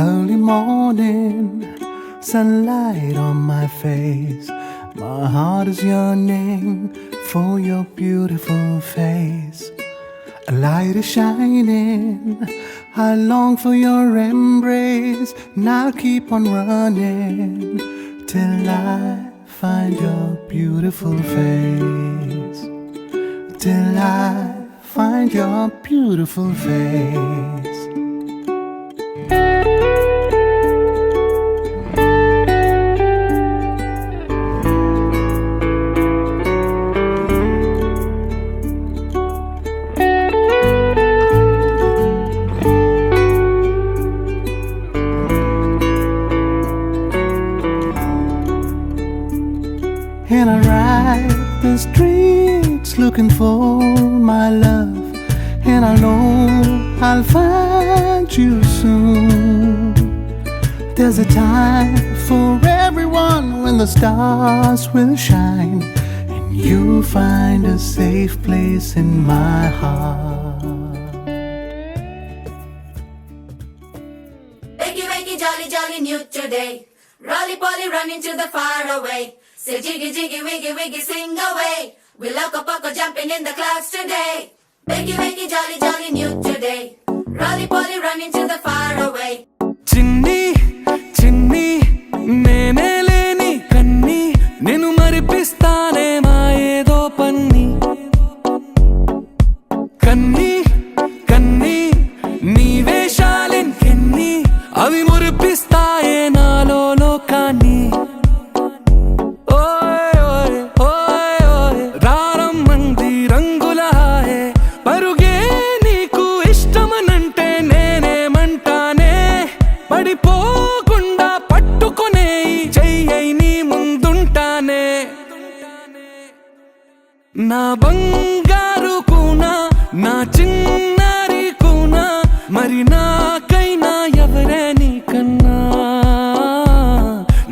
Early morning, sunlight on my face. My heart is yearning for your beautiful face. A light is shining, I long for your embrace. Now keep on running till I find your beautiful face. Till I find your beautiful face. And I ride the streets looking for my love, and I know I'll find you soon. There's a time for everyone when the stars will shine, and you'll find a safe place in my heart. Wakey, wakey, jolly, jolly, new today. Rolly poly, running to the far away. Say jiggy, jiggy, wiggy, wiggy, sing away. We loco poco jumping in the clouds today. Wakey, wakey, jolly, jolly, new today. Rolly poly, running to the far away. చిన్ని చిన్ని నేనే లేని కన్ని నేను మరిపిస్తానే మా ఏదో పన్ని కన్ని కన్ని నీ వేషాలెన్కెన్ని అవి మురిపిస్తాయే నాలో లోకాన్ని పడిపోకుండా పట్టుకునే చెయ్యై నీ ముందుంటానే నా బంగారు కూనా నా చిన్నారి కూనా మరి నాకైనా ఎవరే నీకన్నా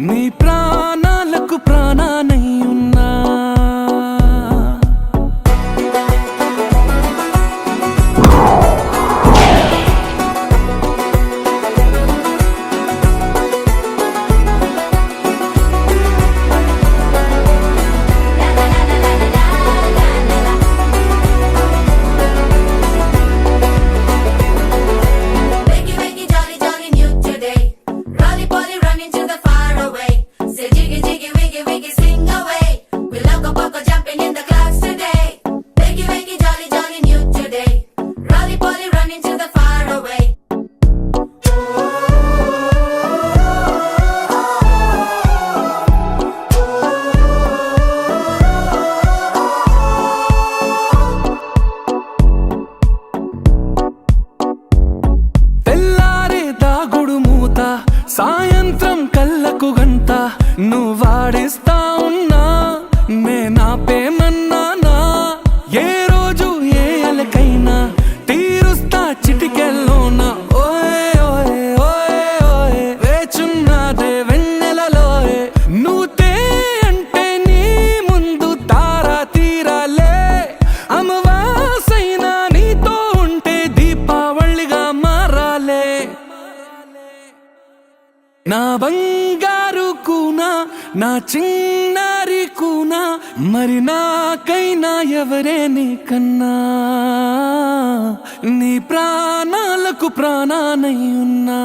నీ ప్రాణాలకు ప్రాణానై ఉన్నా సాయంత్రం కళ్ళకు గంట నువ్వాడిస్తా ఉన్నా నేనాపేమన్నానా ఏ రోజు ఏ అలకైనా తీరుస్తా చిటికెల్లోనా ఓయే ఓయే ఓయే ఓయే వేచున్నాదే వెన్నెలలోయే నువ్వుతే అంటే నీ ముందు తారా తీరాలే అమవాసైనా నీతో ఉంటే దీపావళిగా మారాలే నా బంగారు కూనా నా చిన్నారి కూనా మరి నాకైనా ఎవరే నీకన్నా నీ ప్రాణాలకు ప్రాణానై ఉన్నా